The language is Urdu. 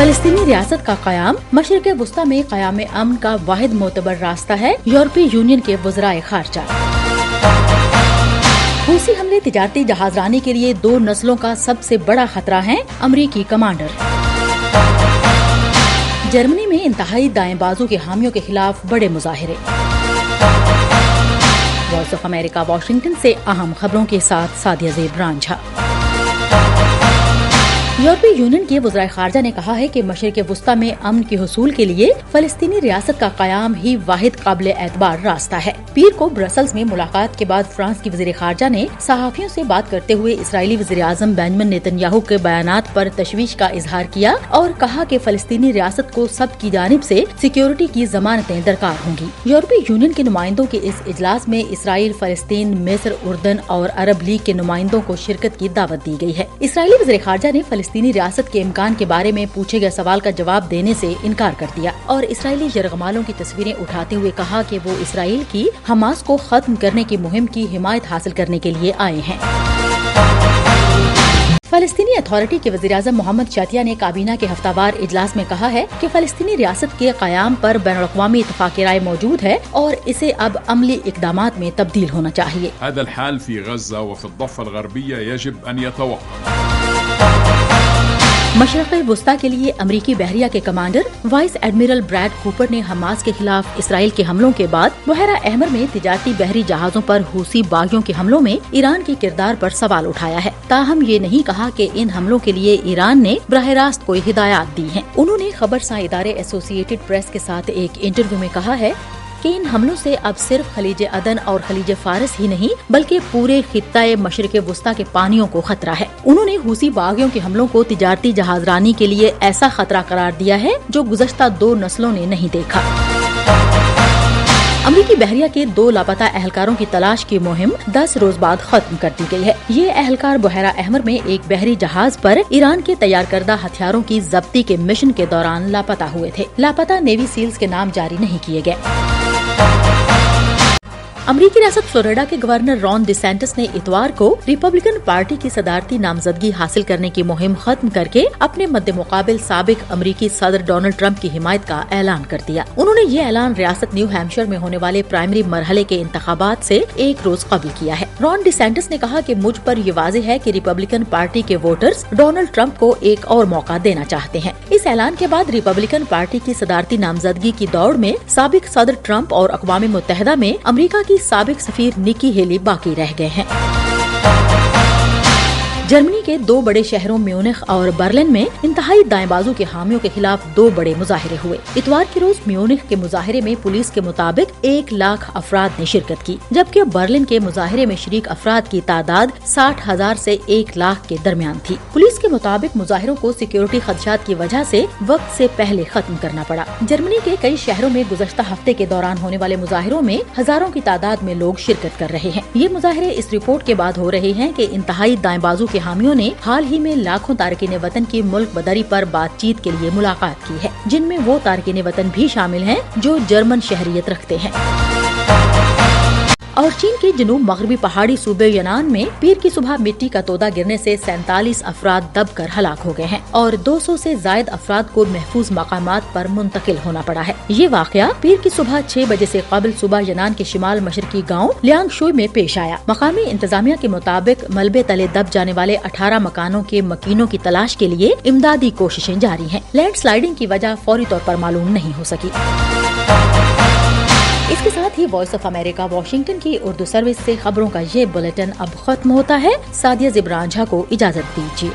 فلسطینی ریاست کا قیام مشرق وسطی میں قیام امن کا واحد معتبر راستہ ہے، یورپی یونین کے وزرائے خارجہ۔ حوثی حملے تجارتی جہاز رانی کے لیے 2 نسلوں کا سب سے بڑا خطرہ ہیں، امریکی کمانڈر۔ جرمنی میں انتہائی دائیں بازو کے حامیوں کے خلاف بڑے مظاہرے۔ وائس آف امریکہ واشنگٹن سے اہم خبروں کے ساتھ سعدیہ زیب رانجھا۔ یورپی یونین کے وزرائے خارجہ نے کہا ہے کہ مشرق وسطی میں امن کے حصول کے لیے فلسطینی ریاست کا قیام ہی واحد قابل اعتبار راستہ ہے۔ پیر کو برسلز میں ملاقات کے بعد فرانس کی وزیر خارجہ نے صحافیوں سے بات کرتے ہوئے اسرائیلی وزیر اعظم بنیامین نیتن یاہو کے بیانات پر تشویش کا اظہار کیا اور کہا کہ فلسطینی ریاست کو سب کی جانب سے سیکیورٹی کی ضمانتیں درکار ہوں گی۔ یورپی یونین کے نمائندوں کے اس اجلاس میں اسرائیل، فلسطین، مصر، اردن اور عرب لیگ کے نمائندوں کو شرکت کی دعوت دی گئی ہے۔ اسرائیلی وزیر خارجہ نے فلسطینی ریاست کے امکان کے بارے میں پوچھے گئے سوال کا جواب دینے سے انکار کر دیا اور اسرائیلی یرغمالوں کی تصویریں اٹھاتے ہوئے کہا کہ وہ اسرائیل کی حماس کو ختم کرنے کی مہم کی حمایت حاصل کرنے کے لیے آئے ہیں۔ فلسطینی اتھارٹی کے وزیر اعظم محمد شاتیہ نے کابینہ کے ہفتہ وار اجلاس میں کہا ہے کہ فلسطینی ریاست کے قیام پر بین الاقوامی اتفاق رائے موجود ہے اور اسے اب عملی اقدامات میں تبدیل ہونا چاہیے۔ هذا الحال في غزة وفي الضفة الغربية يجب أن يتوقف۔ مشرق وسطی کے لیے امریکی بحریہ کے commander vice admiral Brad Cooper نے حماس کے خلاف اسرائیل کے حملوں کے بعد بحیرہ احمر میں تجارتی بحری جہازوں پر حوثی باغیوں کے حملوں میں ایران کے کردار پر سوال اٹھایا ہے، تاہم یہ نہیں کہا کہ ان حملوں کے لیے ایران نے براہ راست کوئی ہدایات دی ہیں۔ انہوں نے خبرساں ادارے ایسوسی ایٹڈ پریس کے ساتھ ایک انٹرویو میں کہا ہے کہ ان حملوں سے اب صرف خلیج عدن اور خلیج فارس ہی نہیں بلکہ پورے خطۂ مشرق وسطی کے پانیوں کو خطرہ ہے۔ انہوں نے حوثی باغیوں کے حملوں کو تجارتی جہاز رانی کے لیے ایسا خطرہ قرار دیا ہے جو گزشتہ 2 نسلوں نے نہیں دیکھا۔ امریکی بحریہ کے 2 لاپتہ اہلکاروں کی تلاش کی مہم 10 روز بعد ختم کر دی گئی ہے۔ یہ اہلکار بحیرہ احمر میں ایک بحری جہاز پر ایران کے تیار کردہ ہتھیاروں کی ضبطی کے مشن کے دوران لاپتہ ہوئے تھے۔ لاپتہ نیوی سیلز کے نام جاری نہیں کیے گئے۔ امریکی ریاست فلوریڈا کے گورنر رون ڈی سینٹس نے اتوار کو ریپبلکن پارٹی کی صدارتی نامزدگی حاصل کرنے کی مہم ختم کر کے اپنے مد مقابل سابق امریکی صدر ڈونلڈ ٹرمپ کی حمایت کا اعلان کر دیا۔ انہوں نے یہ اعلان ریاست نیو ہیمپشائر میں ہونے والے پرائمری مرحلے کے انتخابات سے 1 روز قبل کیا ہے۔ رون ڈی سینٹس نے کہا کہ مجھ پر یہ واضح ہے کہ ریپبلکن پارٹی کے ووٹرز ڈونلڈ ٹرمپ کو ایک اور موقع دینا چاہتے ہیں۔ اس اعلان کے بعد ریپبلکن پارٹی کی صدارتی نامزدگی کی دوڑ میں سابق صدر ٹرمپ اور اقوام متحدہ میں امریکہ کی سابق سفیر نکی ہیلی باقی رہ گئے ہیں۔ جرمنی کے 2 بڑے شہروں میونخ اور برلن میں انتہائی دائیں بازو کے حامیوں کے خلاف 2 بڑے مظاہرے ہوئے۔ اتوار کے روز میونخ کے مظاہرے میں پولیس کے مطابق 1 لاکھ افراد نے شرکت کی، جبکہ برلن کے مظاہرے میں شریک افراد کی تعداد 60,000 سے 1 لاکھ کے درمیان تھی۔ پولیس کے مطابق مظاہروں کو سیکیورٹی خدشات کی وجہ سے وقت سے پہلے ختم کرنا پڑا۔ جرمنی کے کئی شہروں میں گزشتہ ہفتے کے دوران ہونے والے مظاہروں میں ہزاروں کی تعداد میں لوگ شرکت کر رہے ہیں۔ یہ مظاہرے اس رپورٹ کے بعد ہو رہے ہیں کہ انتہائی دائیں بازو کے حامیوں نے حال ہی میں لاکھوں تارکین وطن کی ملک بدری پر بات چیت کے لیے ملاقات کی ہے، جن میں وہ تارکین وطن بھی شامل ہیں جو جرمن شہریت رکھتے ہیں۔ اور چین کے جنوب مغربی پہاڑی صوبے یونان میں پیر کی صبح مٹی کا تودا گرنے سے 47 افراد دب کر ہلاک ہو گئے ہیں اور 200 سے زائد افراد کو محفوظ مقامات پر منتقل ہونا پڑا ہے۔ یہ واقعہ پیر کی صبح 6 بجے سے قبل صبح یونان کے شمال مشرقی گاؤں لیانگ شوئی میں پیش آیا۔ مقامی انتظامیہ کے مطابق ملبے تلے دب جانے والے 18 مکانوں کے مکینوں کی تلاش کے لیے امدادی کوششیں جاری ہیں۔ لینڈ سلائیڈنگ کی وجہ فوری طور پر معلوم نہیں ہو سکی۔ اس کے ساتھ ہی وائس آف امریکہ واشنگٹن کی اردو سروس سے خبروں کا یہ بلیٹن اب ختم ہوتا ہے۔ سعدیہ زیب رانجھا کو اجازت دیجیے۔